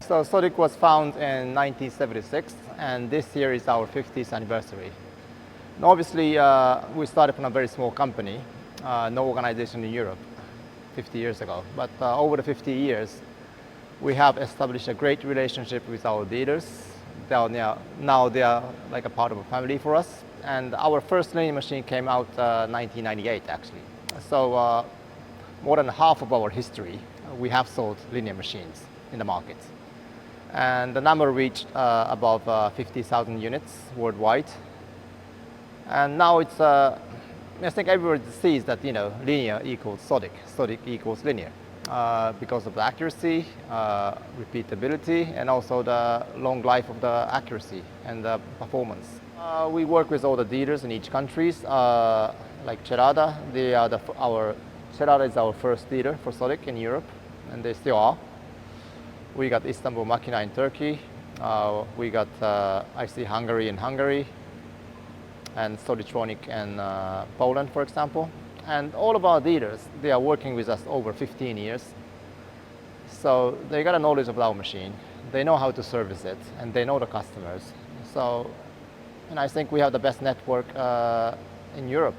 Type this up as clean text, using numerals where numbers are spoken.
So Sodick was founded in 1976, and this year is our 50th anniversary. And obviously, we started from a very small company, no organization in Europe 50 years ago. But over the 50 years, we have established a great relationship with our dealers. Now they are like a part of a family for us. And our first linear machine came out 1998, actually. So more than half of our history, we have sold linear machines in the market. And the number reached above 50,000 units worldwide. And now it's, I think everybody sees that, linear equals Sodick, Sodick equals linear. Because of the accuracy, repeatability, and also the long life of the accuracy and the performance. We work with all the dealers in each country, like Cerada. Cerada is our first dealer for Sodick in Europe, and they still are. We got Istanbul Makina in Turkey. We got IC Hungary in Hungary, and Stoditronic in Poland, for example. And all of our dealers, they are working with us over 15 years. So they got a knowledge of our machine. They know how to service it, and they know the customers. So, and I think we have the best network in Europe.